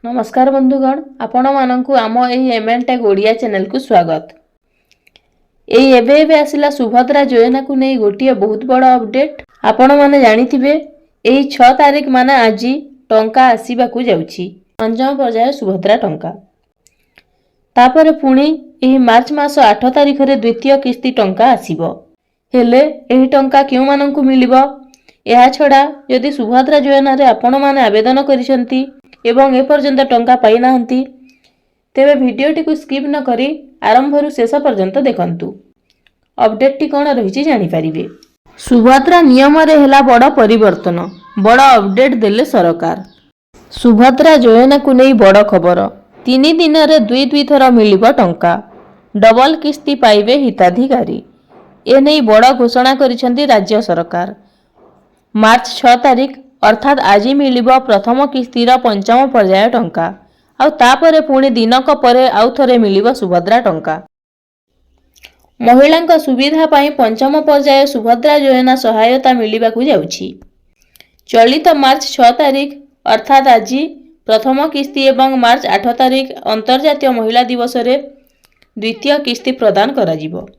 नमस्कार बंधुगण, आपण मानकु आम एही एमएनटेक ओडिया चैनल को स्वागत। एही एबे एबे आसिला सुभद्रा योजना को नहीं गोटिए बहुत बड़ अपडेट। आपण माने जानिथिबे एही 6 तारिख माने आजी टंका आसीबा को जाउछि, पंचम पर्याय सुभद्रा टंका। तापरे पुणी एही मार्च मास 8 तारिख रे द्वितीय किस्ती टंका आसीबो। हेले एही टंका केउ मानकु मिलिबो? एहा छडा यदि सुभद्रा योजना रे आपण माने आवेदन करिसंती एवं एपर्यंत टंका पाई नाहंती तेबे भिडियोटी को स्किप न करी आरंभरू शेष पर्यंत देखंतु। अपडेट टी कोन रहिछि जानि परिबे। सुभद्रा नियम रे हेला बड़ परिवर्तन, बड़ अपडेट देले सरकार। सुभद्रा योजना को नै बड़ खबर। 3 दिन रे 2 थर मिलिबो टंका, डबल किस्ती पाइबे हिताधिकारी। ए नै बड़ घोषणा करिसंती राज्य सरकार। मार्च 6 तारिख अर्थात आज मिलिबो प्रथम किस्तीर पंचम पर्याय टंका, आउ तापरे पुणी दिनक परे आउ थरे मिलिबो सुभद्रा टंका। महिलांक सुविधा पाई पंचम पर्याय सुभद्रा योजना सहायता मिलिबाकु जाउछि। चलित मार्च 6 तारिख अर्थात आज प्रथम किस्ती एवं मार्च 8 तारिख अंतर्जातीय महिला दिवस रे द्वितीय किस्ती प्रदान करा जिवो।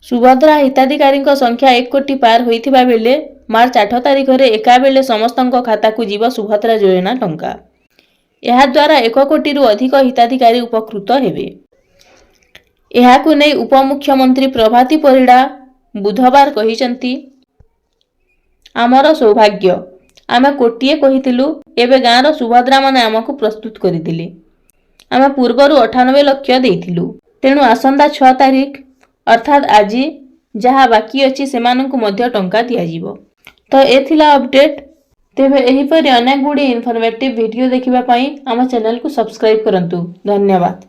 सुभद्रा हिताधिकारी संख्या 1 कोटी पार होइथिबा बेले मार्च 8 तारिख रे एका बेले समस्तंक खाता को जीव सुभद्रा योजना टंका। एहा द्वारा 1 कोटी रु अधिक हिताधिकारी उपकृत हेबे। एहा को नै उपमुख्यमंत्री प्रभाती परिडा बुधवार कहिसंती, आमर सौभाग्य आमे कोटिए कहितिलु, एबे गाँर सुभद्रा माने आमको प्रस्तुत करिदिले। आमे पूर्वरु 98 लाख देइथिलु, तेणु आसंदा 6 तारिख अर्थात आज जहा बाकी अछि सेमानंकु मध्य टंका दिया जिवो। तो एथिला अपडेट। तेबे एही परि अनेक गुडी इन्फॉर्मेटिव वीडियो देखिबा पई आम चैनल को सब्सक्राइब करंतु। धन्यवाद।